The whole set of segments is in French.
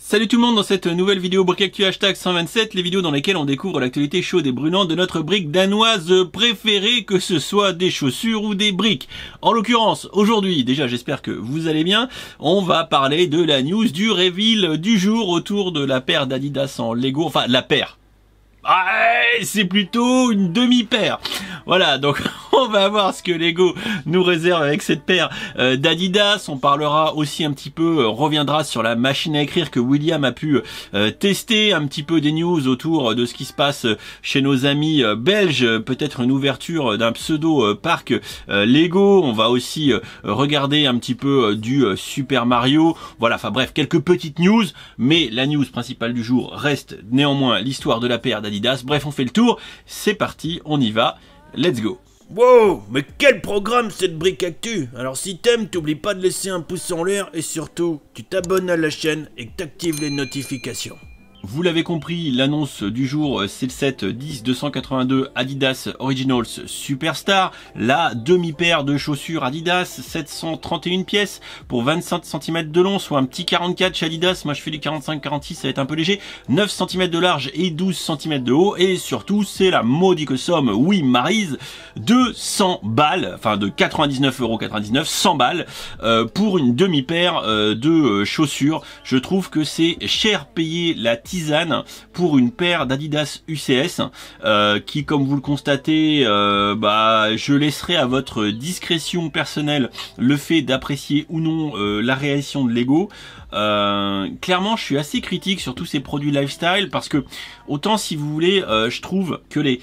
Salut tout le monde dans cette nouvelle vidéo Brick Actu hashtag 127, les vidéos dans lesquelles on découvre l'actualité chaude et brûlante de notre brique danoise préférée, que ce soit des chaussures ou des briques. En l'occurrence, aujourd'hui, déjà j'espère que vous allez bien, on va parler de la news du reveal du jour autour de la paire d'Adidas en Lego, enfin la paire. C'est plutôt une demi-paire. Voilà, donc on va voir ce que Lego nous réserve avec cette paire d'Adidas. On parlera aussi un petit peu, reviendra sur la machine à écrire que William a pu tester, un petit peu des news autour de ce qui se passe chez nos amis belges, peut-être une ouverture d'un pseudo parc Lego. On va aussi regarder un petit peu du Super Mario. Voilà, enfin bref, quelques petites news, mais la news principale du jour reste néanmoins l'histoire de la paire d'Adidas. Bref, on fait le tour, c'est parti, on y va, let's go. Wow, mais quel programme cette brique actu! Alors si t'aimes, t'oublies pas de laisser un pouce en l'air et surtout, tu t'abonnes à la chaîne et que t'actives les notifications. Vous l'avez compris, l'annonce du jour, c'est le set 10-282 Adidas Originals Superstar, la demi-paire de chaussures Adidas, 731 pièces pour 25 cm de long, soit un petit 44 chez Adidas. Moi je fais du 45-46, ça va être un peu léger, 9 cm de large et 12 cm de haut, et surtout c'est la modique somme, oui Maryse, de 100 balles, enfin de 99,99 €, 100 balles pour une demi-paire de chaussures. Je trouve que c'est cher payé la tisane pour une paire d'Adidas UCS qui, comme vous le constatez, je laisserai à votre discrétion personnelle le fait d'apprécier ou non la réaction de Lego. Clairement je suis assez critique sur tous ces produits lifestyle, parce que autant, si vous voulez, je trouve que les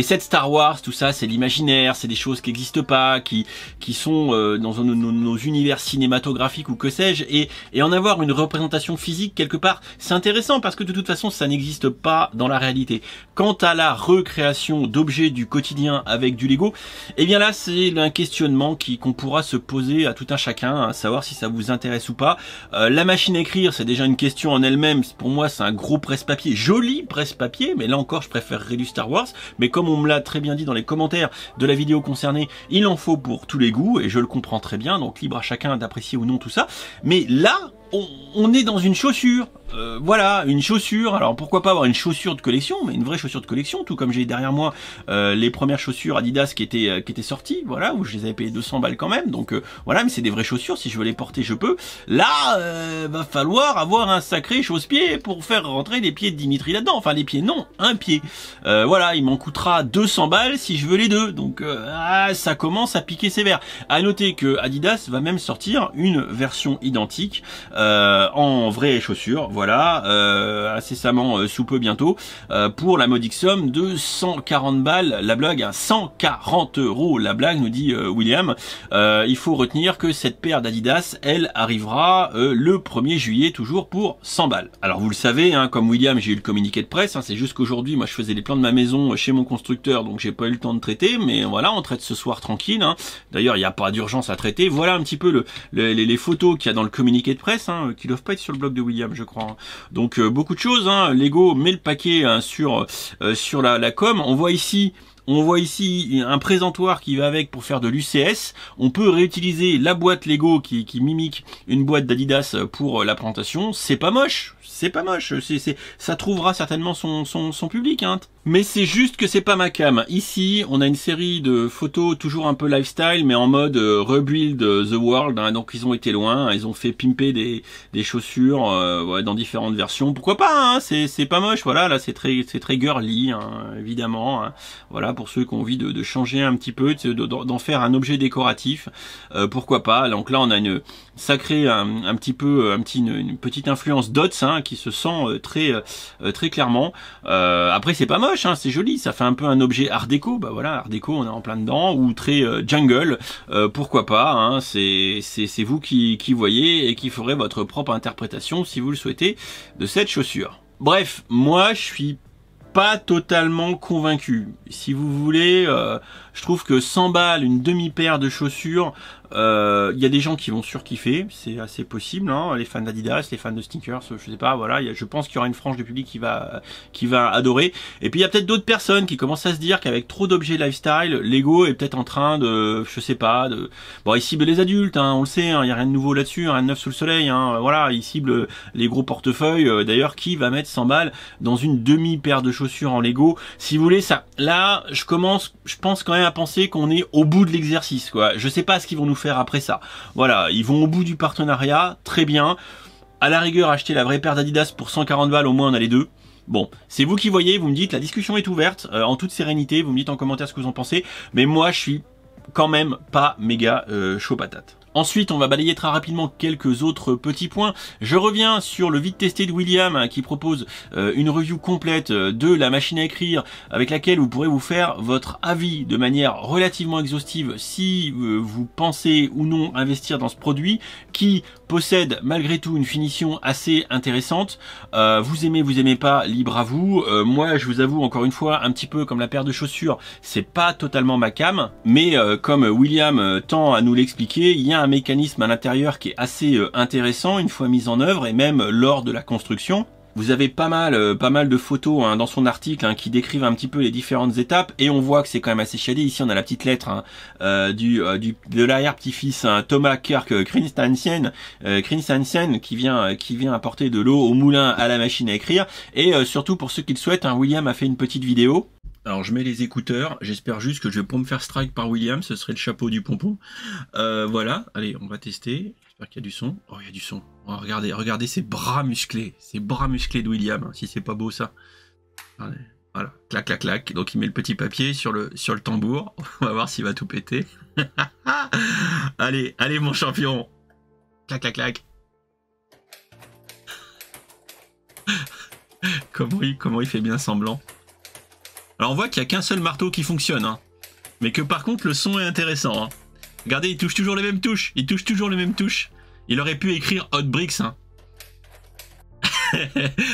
sets Star Wars, tout ça, c'est l'imaginaire, c'est des choses qui n'existent pas, qui sont dans nos univers cinématographiques ou que sais-je, et en avoir une représentation physique quelque part, c'est intéressant parce que de toute façon, ça n'existe pas dans la réalité. Quant à la recréation d'objets du quotidien avec du Lego, eh bien là, c'est un questionnement qu'on pourra se poser à tout un chacun, à savoir si ça vous intéresse ou pas. La machine à écrire, c'est déjà une question en elle-même. Pour moi, c'est un gros presse-papier, joli presse-papier, mais là encore, je préférerais du Star Wars. Mais comme on me l'a très bien dit dans les commentaires de la vidéo concernée, il en faut pour tous les goûts, et je le comprends très bien, donc libre à chacun d'apprécier ou non tout ça. Mais là, on est dans une chaussure, voilà, une chaussure. Alors pourquoi pas avoir une chaussure de collection, mais une vraie chaussure de collection, tout comme j'ai derrière moi les premières chaussures Adidas qui étaient sorties, voilà, où je les avais payé 200 balles quand même, donc voilà, mais c'est des vraies chaussures, si je veux les porter je peux. Là, va falloir avoir un sacré chausse-pied pour faire rentrer les pieds de Dimitri là-dedans, enfin les pieds non, un pied. Voilà, il m'en coûtera 200 balles si je veux les deux, donc ça commence à piquer sévère. À noter que Adidas va même sortir une version identique en vraies chaussures, voilà, incessamment sous peu bientôt, pour la modique somme de 140 balles la blague, 140 € la blague, nous dit William. Il faut retenir que cette paire d'Adidas, elle arrivera le 1er juillet, toujours pour 100 balles. Alors vous le savez, hein, comme William, j'ai eu le communiqué de presse, hein, c'est juste qu'aujourd'hui, moi je faisais les plans de ma maison chez mon constructeur, donc j'ai pas eu le temps de traiter, mais voilà, on traite ce soir tranquille, hein. D'ailleurs, il n'y a pas d'urgence à traiter. Voilà un petit peu les photos qu'il y a dans le communiqué de presse, hein, qui doivent pas être sur le blog de William, je crois. Donc beaucoup de choses, hein. Lego met le paquet, hein, sur la com. On voit ici un présentoir qui va avec pour faire de l'UCS. On peut réutiliser la boîte Lego qui mimique une boîte d'Adidas pour la présentation. C'est pas moche. C'est pas moche, ça trouvera certainement son public, hein. Mais c'est juste que c'est pas ma cam. Ici, on a une série de photos toujours un peu lifestyle, mais en mode rebuild the world, hein. Donc ils ont été loin, hein. Ils ont fait pimper des chaussures ouais, dans différentes versions. Pourquoi pas, hein, c'est pas moche. Voilà, là c'est très girly, hein, évidemment, hein. Voilà, pour ceux qui ont envie de changer un petit peu, d'en faire un objet décoratif, pourquoi pas. Donc là, on a une petite influence Dots, hein, qui se sent très clairement. Après c'est pas moche, hein, c'est joli, ça fait un peu un objet art déco. Bah voilà, art déco, on est en plein dedans, ou très jungle, pourquoi pas, hein, c'est vous qui voyez et qui ferez votre propre interprétation, si vous le souhaitez, de cette chaussure. Bref, moi je suis pas totalement convaincu. Si vous voulez, je trouve que 100 balles, une demi-paire de chaussures, Il y a des gens qui vont surkiffer, c'est assez possible, hein, les fans d'Adidas, les fans de sneakers, je sais pas, voilà, je pense qu'il y aura une frange du public qui va adorer. Et puis il y a peut-être d'autres personnes qui commencent à se dire qu'avec trop d'objets lifestyle, Lego est peut-être en train de, je sais pas, bon, il cible les adultes, hein, on le sait, hein, il y a rien de nouveau là-dessus, rien de neuf sous le soleil, hein, voilà, il cible les gros portefeuilles. D'ailleurs, qui va mettre 100 balles dans une demi-paire de chaussures en Lego? Si vous voulez, ça, là, je pense quand même à penser qu'on est au bout de l'exercice, quoi. Je sais pas ce qu'ils vont nous faire après ça. Voilà, ils vont au bout du partenariat, très bien. À la rigueur, acheter la vraie paire d'Adidas pour 140 balles, au moins on a les deux. Bon, c'est vous qui voyez, vous me dites, la discussion est ouverte, en toute sérénité, vous me dites en commentaire ce que vous en pensez, mais moi je suis quand même pas méga chaud patate. Ensuite, on va balayer très rapidement quelques autres petits points. Je reviens sur le vite testé de William, hein, qui propose une review complète de la machine à écrire avec laquelle vous pourrez vous faire votre avis de manière relativement exhaustive si vous pensez ou non investir dans ce produit qui possède malgré tout une finition assez intéressante. Vous aimez pas, libre à vous. Moi, je vous avoue encore une fois, un petit peu comme la paire de chaussures, c'est pas totalement ma came, mais comme William tend à nous l'expliquer, il y a un mécanisme à l'intérieur qui est assez intéressant une fois mis en œuvre et même lors de la construction. Vous avez pas mal de photos, hein, dans son article, hein, qui décrivent un petit peu les différentes étapes et on voit que c'est quand même assez shadé. Ici on a la petite lettre, hein, de l'arrière-petit-fils, hein, Thomas Kirk Christensen qui vient apporter de l'eau au moulin à la machine à écrire. Et surtout pour ceux qui le souhaitent, hein, William a fait une petite vidéo. Alors je mets les écouteurs, j'espère juste que je vais pas me faire strike par William, ce serait le chapeau du pompon. Voilà, allez, on va tester, j'espère qu'il y a du son. Oh, il y a du son. Oh, regardez ces bras musclés de William, si c'est pas beau ça. Allez, voilà, clac, clac, clac. Donc il met le petit papier sur le tambour, on va voir s'il va tout péter. Allez, mon champion. Clac, clac, clac. Comment il fait bien semblant. Alors on voit qu'il n'y a qu'un seul marteau qui fonctionne, hein. Mais que par contre le son est intéressant, hein. Regardez, il touche toujours les mêmes touches, Il aurait pu écrire Hot Bricks, hein.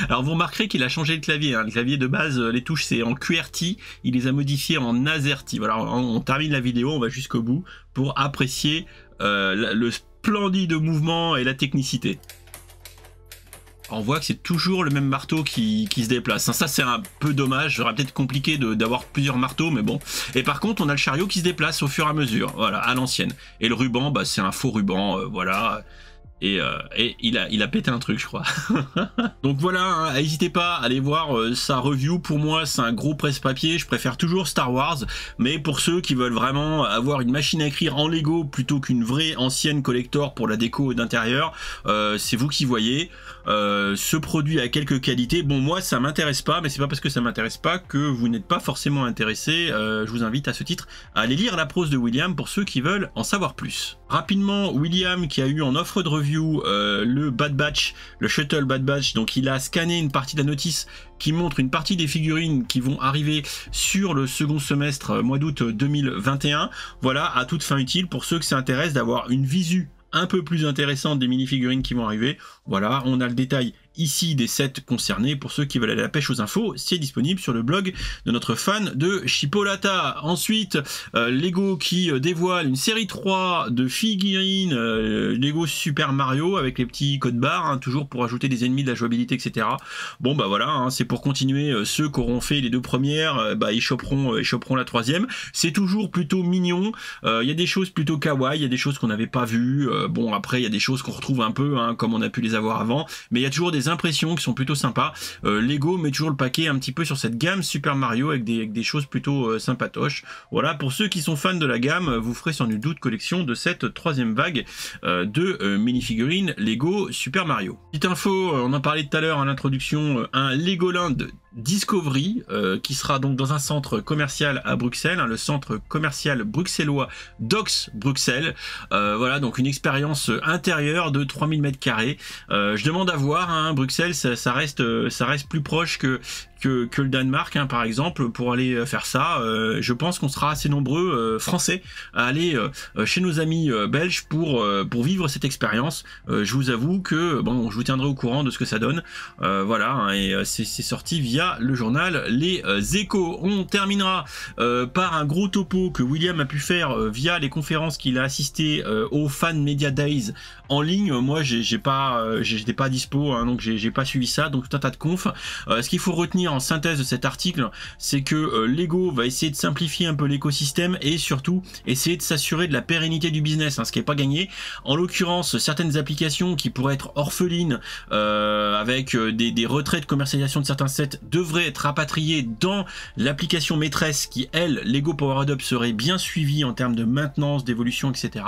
Alors vous remarquerez qu'il a changé le clavier, hein. Le clavier de base, les touches c'est en QWERTY, il les a modifiées en AZERTY. Voilà, on termine la vidéo, on va jusqu'au bout pour apprécier le splendide mouvement et la technicité. On voit que c'est toujours le même marteau qui se déplace. Ça c'est un peu dommage, j'aurais peut-être compliqué d'avoir plusieurs marteaux, mais bon. Et par contre, on a le chariot qui se déplace au fur et à mesure, voilà, à l'ancienne. Et le ruban, bah, c'est un faux ruban, voilà. Et il a pété un truc, je crois. Donc voilà, hein, n'hésitez pas à aller voir sa review. Pour moi, c'est un gros presse-papier. Je préfère toujours Star Wars. Mais pour ceux qui veulent vraiment avoir une machine à écrire en Lego plutôt qu'une vraie ancienne collector pour la déco d'intérieur, c'est vous qui voyez. Ce produit a quelques qualités. Bon, moi, ça m'intéresse pas, mais c'est pas parce que ça m'intéresse pas que vous n'êtes pas forcément intéressé. Je vous invite à ce titre à aller lire la prose de William pour ceux qui veulent en savoir plus. Rapidement, William qui a eu en offre de review le Bad Batch, le Shuttle Bad Batch, donc il a scanné une partie de la notice qui montre une partie des figurines qui vont arriver sur le second semestre mois d'août 2021. Voilà, à toute fin utile pour ceux que ça intéresse d'avoir une visu un peu plus intéressante des mini-figurines qui vont arriver. Voilà, on a le détail ici des sets concernés. Pour ceux qui veulent aller à la pêche aux infos, c'est disponible sur le blog de notre fan de Chipolata. Ensuite, Lego qui dévoile une série 3 de figurines Lego Super Mario avec les petits codes barres, hein, toujours pour ajouter des ennemis, de la jouabilité, etc. Bon bah voilà, hein, c'est pour continuer. Ceux qui auront fait les deux premières, bah ils choperont la troisième. C'est toujours plutôt mignon. Il y a des choses plutôt kawaii, il y a des choses qu'on n'avait pas vues. Bon après il y a des choses qu'on retrouve un peu, hein, comme on a pu les avoir avant, mais il y a toujours des impressions qui sont plutôt sympas. Lego met toujours le paquet un petit peu sur cette gamme Super Mario avec des choses plutôt sympatoches. Voilà, pour ceux qui sont fans de la gamme, vous ferez sans nul doute collection de cette troisième vague de minifigurines Lego Super Mario. Petite info, on en parlait tout à l'heure en introduction, un Legoland Discovery qui sera donc dans un centre commercial à Bruxelles, hein, le centre commercial bruxellois Docks Bruxelles. Voilà, donc une expérience intérieure de 3000 m². Je demande à voir, hein, Bruxelles, ça reste plus proche que que le Danemark, hein, par exemple, pour aller faire ça. Je pense qu'on sera assez nombreux Français à aller chez nos amis belges pour vivre cette expérience. Je vous avoue que bon, je vous tiendrai au courant de ce que ça donne. Voilà, hein, et c'est sorti via le journal Les Échos. On terminera par un gros topo que William a pu faire via les conférences qu'il a assisté aux Fan Media Days en ligne. Moi, j'étais pas dispo, hein, donc j'ai pas suivi ça. Donc tout un tas de confs. Ce qu'il faut retenir en synthèse de cet article, c'est que Lego va essayer de simplifier un peu l'écosystème et surtout essayer de s'assurer de la pérennité du business, hein, ce qui n'est pas gagné. En l'occurrence, certaines applications qui pourraient être orphelines avec des retraits de commercialisation de certains sets devraient être rapatriées dans l'application maîtresse qui, elle, Lego Powered Up, serait bien suivie en termes de maintenance, d'évolution, etc.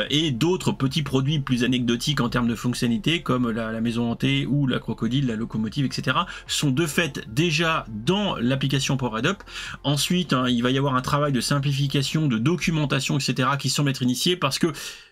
Et d'autres petits produits plus anecdotiques en termes de fonctionnalité comme la maison hantée ou la crocodile, la locomotive, etc. sont de fait déjà dans l'application Powered Up. Ensuite, hein, il va y avoir un travail de simplification, de documentation, etc. qui semble être initié parce que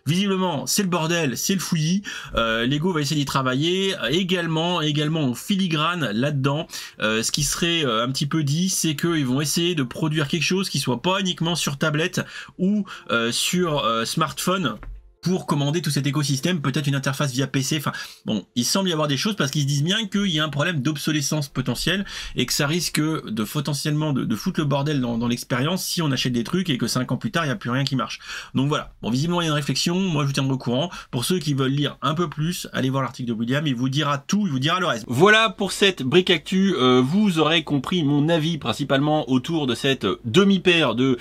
visiblement c'est le bordel, c'est le fouillis. Lego va essayer d'y travailler également en filigrane là-dedans. Ce qui serait un petit peu dit, c'est qu'ils vont essayer de produire quelque chose qui soit pas uniquement sur tablette ou sur smartphone pour commander tout cet écosystème, peut-être une interface via PC. Enfin, bon, il semble y avoir des choses parce qu'ils se disent bien qu'il y a un problème d'obsolescence potentielle et que ça risque de potentiellement de foutre le bordel dans l'expérience si on achète des trucs et que 5 ans plus tard, il n'y a plus rien qui marche. Donc voilà. Bon, visiblement, il y a une réflexion. Moi, je vous tiendrai au courant. Pour ceux qui veulent lire un peu plus, allez voir l'article de William. Il vous dira tout, il vous dira le reste. Voilà pour cette brique actu. Vous aurez compris mon avis principalement autour de cette demi-paire de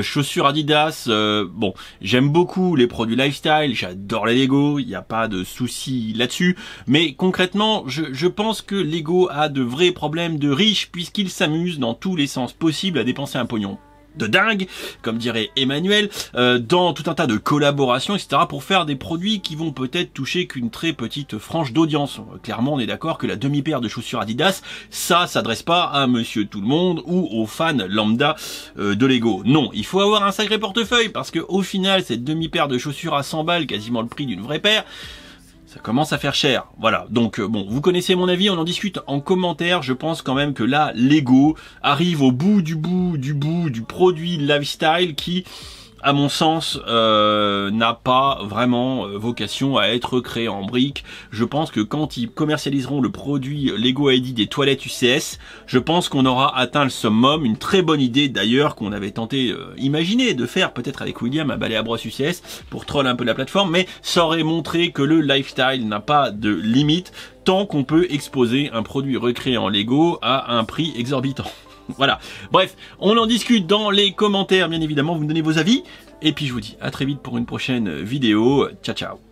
chaussures Adidas. Bon, j'aime beaucoup les produits lifestyle. J'adore les Lego, il n'y a pas de souci là-dessus, mais concrètement, je pense que Lego a de vrais problèmes de riches puisqu'il s'amuse dans tous les sens possibles à dépenser un pognon de dingue, comme dirait Emmanuel, dans tout un tas de collaborations, etc., pour faire des produits qui vont peut-être toucher qu'une très petite frange d'audience. Clairement, on est d'accord que la demi-paire de chaussures Adidas, ça s'adresse pas à monsieur tout le monde ou aux fans lambda de Lego. Non, il faut avoir un sacré portefeuille, parce que au final, cette demi-paire de chaussures à 100 balles, quasiment le prix d'une vraie paire, ça commence à faire cher. Voilà, donc bon, vous connaissez mon avis, on en discute en commentaire. Je pense quand même que là, Lego arrive au bout du produit lifestyle qui, à mon sens, n'a pas vraiment vocation à être créé en briques. Je pense que quand ils commercialiseront le produit Lego ID des toilettes UCS, je pense qu'on aura atteint le summum. Une très bonne idée d'ailleurs qu'on avait tenté imaginer de faire peut-être avec William à balai à brosse UCS pour troll un peu la plateforme, mais ça aurait montré que le lifestyle n'a pas de limite tant qu'on peut exposer un produit recréé en Lego à un prix exorbitant. Voilà, bref, on en discute dans les commentaires, bien évidemment, vous me donnez vos avis, et puis je vous dis à très vite pour une prochaine vidéo, ciao ciao.